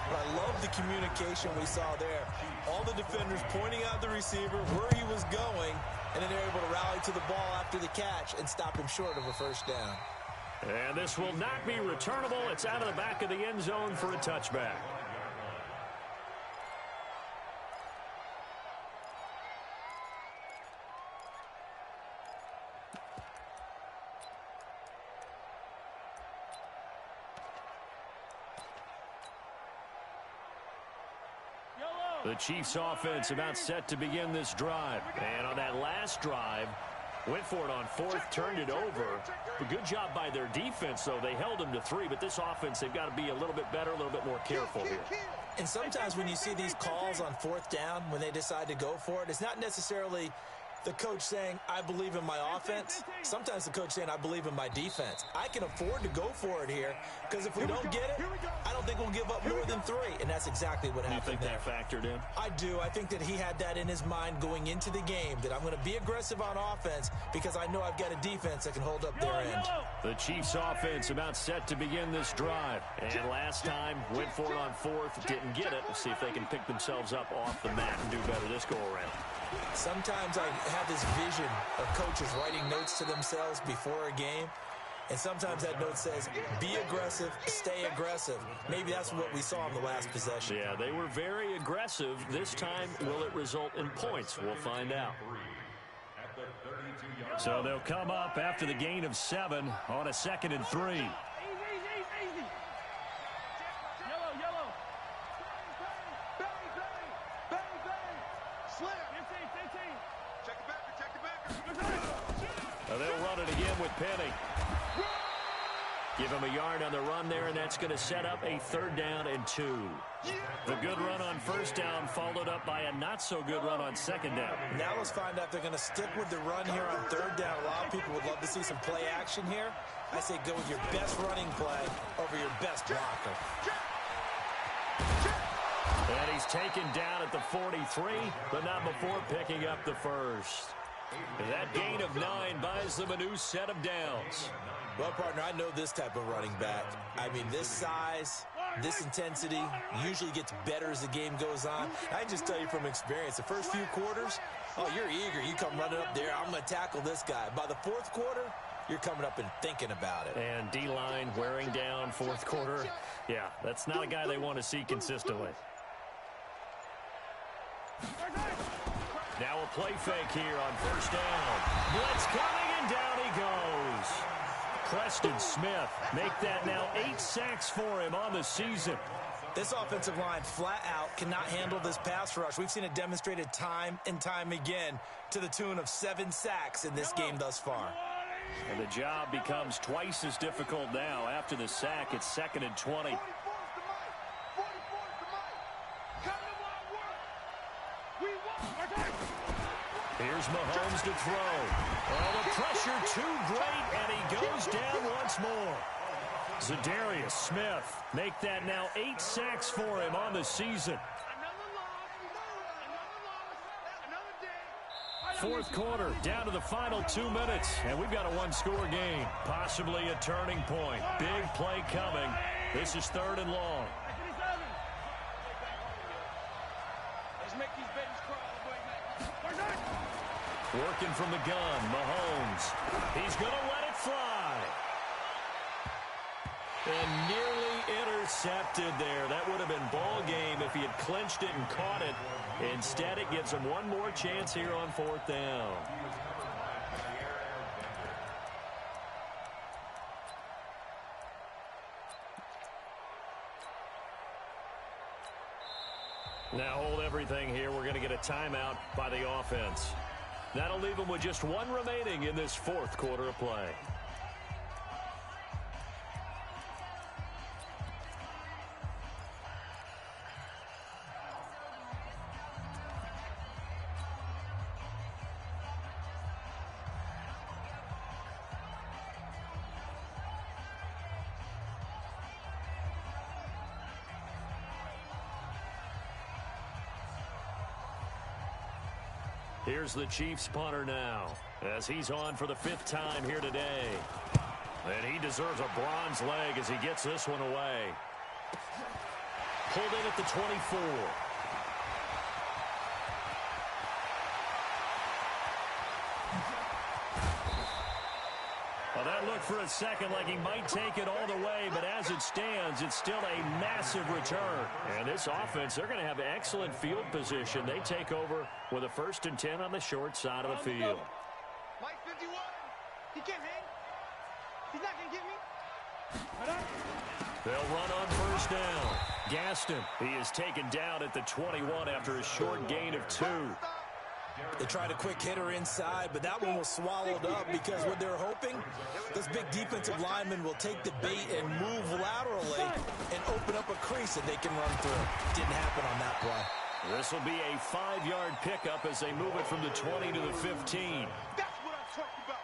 But I love the communication we saw there. All the defenders pointing out the receiver, where he was going, and then they're able to rally to the ball after the catch and stop him short of a 1st down. And this will not be returnable. It's out of the back of the end zone for a touchback. The Chiefs offense about set to begin this drive. And on that last drive, went for it on 4th, turned it over. A good job by their defense, though. They held them to 3, but this offense, they've got to be a little bit better, a little bit more careful here. And sometimes when you see these calls on 4th down, when they decide to go for it, it's not necessarily the coach saying, I believe in my offense. Sometimes the coach saying, I believe in my defense. I can afford to go for it here because if we don't get it, I don't think we'll give up more than 3. And that's exactly what happened there. You think that factored in? I do. I think that he had that in his mind going into the game, that I'm going to be aggressive on offense because I know I've got a defense that can hold up their end. The Chiefs offense about set to begin this drive. And last time, went for it on 4th, didn't get it. We'll see if they can pick themselves up off the mat and do better this go-around. Sometimes I have this vision of coaches writing notes to themselves before a game, and sometimes that note says, be aggressive, stay aggressive. Maybe that's what we saw in the last possession. Yeah, they were very aggressive. This time, will it result in points? We'll find out. So they'll come up after the gain of 7 on a 2nd and 3. They'll run it again with Penny. Give him a yard on the run there, and that's going to set up a 3rd down and 2. The good run on 1st down followed up by a not-so-good run on 2nd down. Now let's find out if they're going to stick with the run here on 3rd down. A lot of people would love to see some play action here. I say go with your best running play over your best blocker. And he's taken down at the 43, but not before picking up the first. That gain of 9 buys them a new set of downs. Well, partner, I know this type of running back. I mean, this size, this intensity usually gets better as the game goes on. I can just tell you from experience, the first few quarters, oh, you're eager. You come running up there, I'm going to tackle this guy. By the 4th quarter, you're coming up and thinking about it. And D-line wearing down 4th quarter. Yeah, that's not a guy they want to see consistently. Now a play fake here on 1st down. Blitz coming, and down he goes. Preston Smith make that now 8 sacks for him on the season. This offensive line flat out cannot handle this pass rush. We've seen it demonstrated time and time again to the tune of 7 sacks in this game thus far. And the job becomes twice as difficult now. After the sack, it's 2nd and 20. Here's Mahomes to throw. Oh, the pressure too great, and he goes down once more. Za'Darius Smith make that now 8 sacks for him on the season. 4th quarter, down to the final 2 minutes, and we've got a 1-score game. Possibly a turning point. Big play coming. This is 3rd and long. Let's make these babies crawl. Working from the gun, Mahomes. He's going to let it fly. And nearly intercepted there. That would have been ball game if he had clinched it and caught it. Instead, it gives him one more chance here on 4th down. Now hold everything here. We're going to get a timeout by the offense. That'll leave them with just 1 remaining in this 4th quarter of play. Here's the Chiefs punter now, as he's on for the 5th time here today. And he deserves a bronze leg as he gets this one away. Pulled in at the 24. Well, that looked for a second like he might take it all the way, but as it stands, it's still a massive return. And this offense, they're going to have excellent field position. They take over with a 1st and 10 on the short side of the field. Mike 51, he can't hang. He's not going to get me. They'll run on 1st down. Gaston, he is taken down at the 21 after a short gain of 2. They tried a quick hitter inside, but that one was swallowed up because what they're hoping, those big defensive linemen will take the bait and move laterally and open up a crease that they can run through. Didn't happen on that play. This will be a 5-yard pickup as they move it from the 20 to the 15. That's what I'm talking about.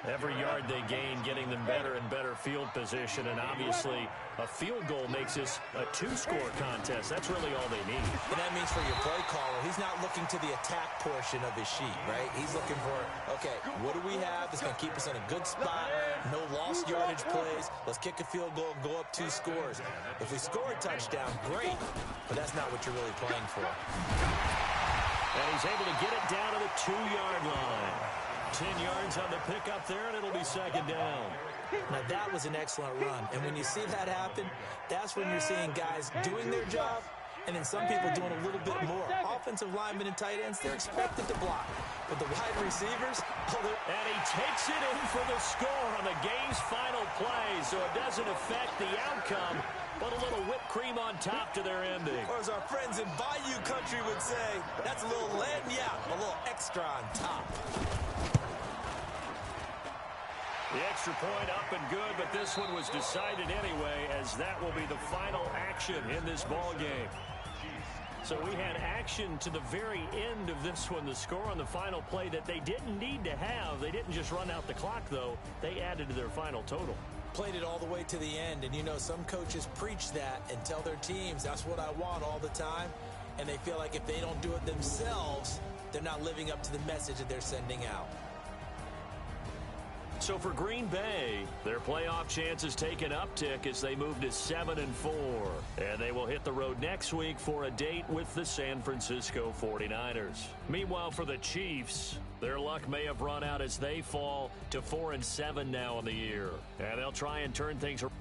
Every yard they gain, getting them better and better field position, and obviously a field goal makes this a 2-score contest. That's really all they need. And that means for your play caller, he's not looking to the attack portion of his sheet, right? He's looking for, okay, what do we have that's going to keep us in a good spot? No lost yardage plays. Let's kick a field goal and go up 2 scores. If we score a touchdown, great, but that's not what you're really playing for. And he's able to get it down to the 2-yard line. 10 yards on the pickup there, and it'll be 2nd down. Now, that was an excellent run. And when you see that happen, that's when you're seeing guys doing their job and then some people doing a little bit more. Offensive linemen and tight ends, they're expected to block. But the wide receivers, and he takes it in for the score on the game's final play, so it doesn't affect the outcome, but a little whipped cream on top to their ending. Or as our friends in Bayou Country would say, that's a little lagniappe, a little extra on top. The extra point up and good, but this one was decided anyway, as that will be the final action in this ball game. So we had action to the very end of this one. The score on the final play that they didn't need to have. They didn't just run out the clock, though. They added to their final total. Played it all the way to the end, and you know some coaches preach that and tell their teams that's what I want all the time, and they feel like if they don't do it themselves, they're not living up to the message that they're sending out. So for Green Bay, their playoff chances take an uptick as they move to 7-4. And they will hit the road next week for a date with the San Francisco 49ers. Meanwhile, for the Chiefs, their luck may have run out as they fall to 4-7 now in the year. And they'll try and turn things around.